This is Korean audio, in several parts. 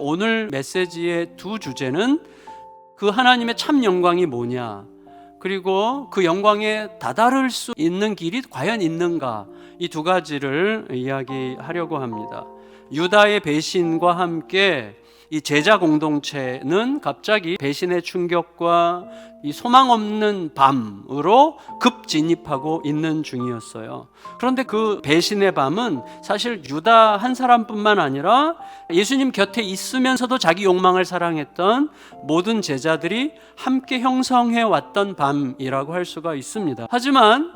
오늘 메시지의 두 주제는 그 하나님의 참 영광이 뭐냐, 그리고 그 영광에 다다를 수 있는 길이 과연 있는가, 이 두 가지를 이야기하려고 합니다. 유다의 배신과 함께 이 제자 공동체는 갑자기 배신의 충격과 이 소망 없는 밤으로 급 진입하고 있는 중이었어요. 그런데 그 배신의 밤은 사실 유다 한 사람뿐만 아니라 예수님 곁에 있으면서도 자기 욕망을 사랑했던 모든 제자들이 함께 형성해 왔던 밤이라고 할 수가 있습니다. 하지만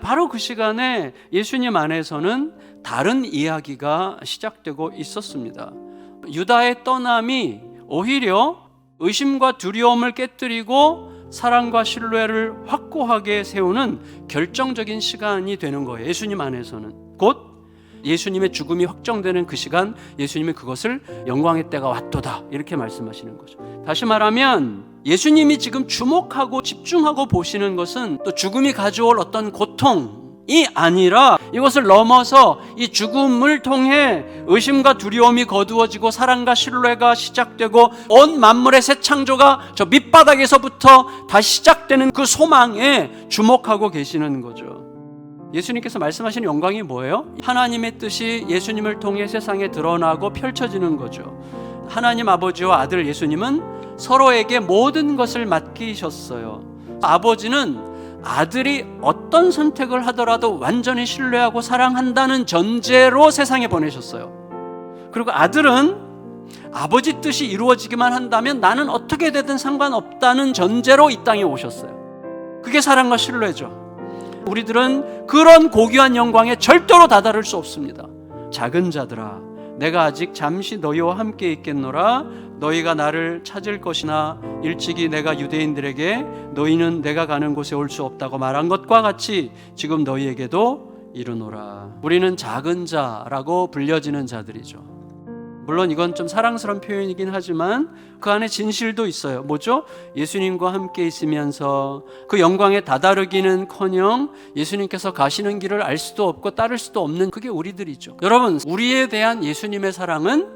바로 그 시간에 예수님 안에서는 다른 이야기가 시작되고 있었습니다. 유다의 떠남이 오히려 의심과 두려움을 깨뜨리고 사랑과 신뢰를 확고하게 세우는 결정적인 시간이 되는 거예요. 예수님 안에서는 곧 예수님의 죽음이 확정되는 그 시간, 예수님이 그것을 영광의 때가 왔도다 이렇게 말씀하시는 거죠. 다시 말하면 예수님이 지금 주목하고 집중하고 보시는 것은 또 죽음이 가져올 어떤 고통이 아니라 이것을 넘어서 이 죽음을 통해 의심과 두려움이 거두어지고 사랑과 신뢰가 시작되고 온 만물의 새 창조가 저 밑바닥에서부터 다시 시작되는 그 소망에 주목하고 계시는 거죠. 예수님께서 말씀하시는 영광이 뭐예요? 하나님의 뜻이 예수님을 통해 세상에 드러나고 펼쳐지는 거죠. 하나님 아버지와 아들 예수님은 서로에게 모든 것을 맡기셨어요. 아버지는 아들이 어떤 선택을 하더라도 완전히 신뢰하고 사랑한다는 전제로 세상에 보내셨어요. 그리고 아들은 아버지 뜻이 이루어지기만 한다면 나는 어떻게 되든 상관없다는 전제로 이 땅에 오셨어요. 그게 사랑과 신뢰죠. 우리들은 그런 고귀한 영광에 절대로 다다를 수 없습니다. 작은 자들아, 내가 아직 잠시 너희와 함께 있겠노라. 너희가 나를 찾을 것이나 일찍이 내가 유대인들에게 너희는 내가 가는 곳에 올 수 없다고 말한 것과 같이 지금 너희에게도 이르노라. 우리는 작은 자라고 불려지는 자들이죠. 물론 이건 좀 사랑스러운 표현이긴 하지만 그 안에 진실도 있어요. 뭐죠? 예수님과 함께 있으면서 그 영광에 다다르기는커녕 예수님께서 가시는 길을 알 수도 없고 따를 수도 없는 그게 우리들이죠. 여러분, 우리에 대한 예수님의 사랑은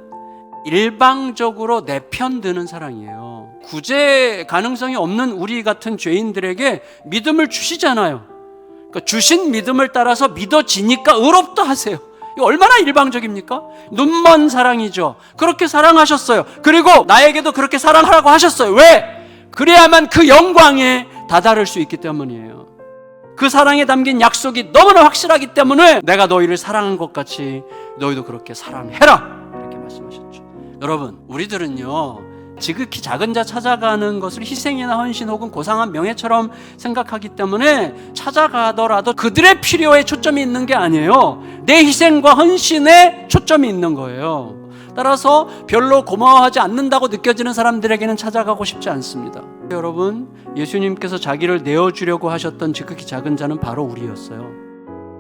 일방적으로 내 편 드는 사랑이에요. 구제 가능성이 없는 우리 같은 죄인들에게 믿음을 주시잖아요. 그러니까 주신 믿음을 따라서 믿어지니까 의롭다 하세요. 이거 얼마나 일방적입니까? 눈먼 사랑이죠. 그렇게 사랑하셨어요. 그리고 나에게도 그렇게 사랑하라고 하셨어요. 왜? 그래야만 그 영광에 다다를 수 있기 때문이에요. 그 사랑에 담긴 약속이 너무나 확실하기 때문에 내가 너희를 사랑한 것 같이 너희도 그렇게 사랑해라 이렇게 말씀하셨죠. 여러분, 우리들은요 지극히 작은 자 찾아가는 것을 희생이나 헌신 혹은 고상한 명예처럼 생각하기 때문에 찾아가더라도 그들의 필요에 초점이 있는 게 아니에요. 내 희생과 헌신에 초점이 있는 거예요. 따라서 별로 고마워하지 않는다고 느껴지는 사람들에게는 찾아가고 싶지 않습니다. 여러분, 예수님께서 자기를 내어주려고 하셨던 지극히 작은 자는 바로 우리였어요.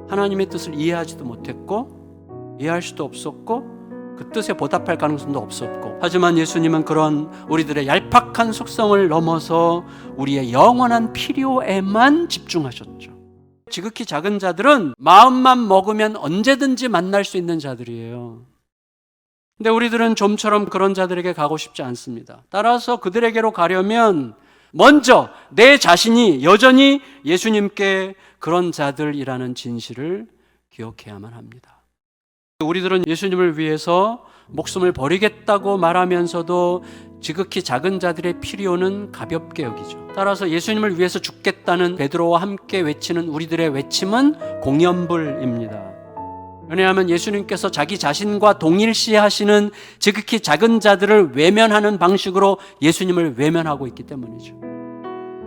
하나님의 뜻을 이해하지도 못했고 이해할 수도 없었고 그 뜻에 보답할 가능성도 없었고, 하지만 예수님은 그런 우리들의 얄팍한 속성을 넘어서 우리의 영원한 필요에만 집중하셨죠. 지극히 작은 자들은 마음만 먹으면 언제든지 만날 수 있는 자들이에요. 근데 우리들은 좀처럼 그런 자들에게 가고 싶지 않습니다. 따라서 그들에게로 가려면 먼저 내 자신이 여전히 예수님께 그런 자들이라는 진실을 기억해야만 합니다. 우리들은 예수님을 위해서 목숨을 버리겠다고 말하면서도 지극히 작은 자들의 필요는 가볍게 여기죠. 따라서 예수님을 위해서 죽겠다는 베드로와 함께 외치는 우리들의 외침은 공연불입니다. 왜냐하면 예수님께서 자기 자신과 동일시하시는 지극히 작은 자들을 외면하는 방식으로 예수님을 외면하고 있기 때문이죠.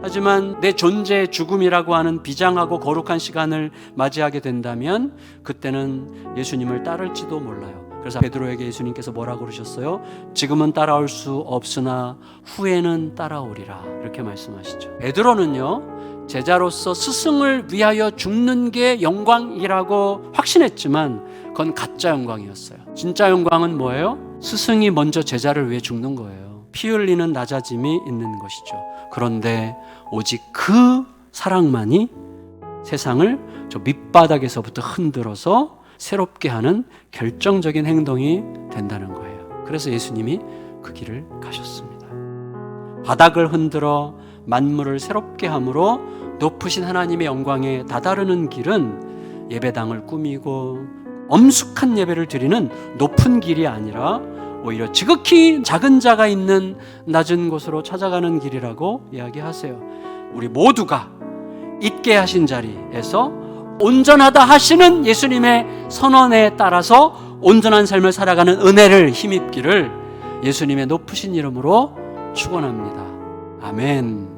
하지만 내 존재의 죽음이라고 하는 비장하고 거룩한 시간을 맞이하게 된다면 그때는 예수님을 따를지도 몰라요. 그래서 베드로에게 예수님께서 뭐라고 그러셨어요? 지금은 따라올 수 없으나 후에는 따라오리라 이렇게 말씀하시죠. 베드로는요 제자로서 스승을 위하여 죽는 게 영광이라고 확신했지만 그건 가짜 영광이었어요. 진짜 영광은 뭐예요? 스승이 먼저 제자를 위해 죽는 거예요. 피 흘리는 낮아짐이 있는 것이죠. 그런데 오직 그 사랑만이 세상을 저 밑바닥에서부터 흔들어서 새롭게 하는 결정적인 행동이 된다는 거예요. 그래서 예수님이 그 길을 가셨습니다. 바닥을 흔들어 만물을 새롭게 함으로 높으신 하나님의 영광에 다다르는 길은 예배당을 꾸미고 엄숙한 예배를 드리는 높은 길이 아니라 오히려 지극히 작은 자가 있는 낮은 곳으로 찾아가는 길이라고 이야기하세요. 우리 모두가 있게 하신 자리에서 온전하다 하시는 예수님의 선언에 따라서 온전한 삶을 살아가는 은혜를 힘입기를 예수님의 높으신 이름으로 축원합니다. 아멘.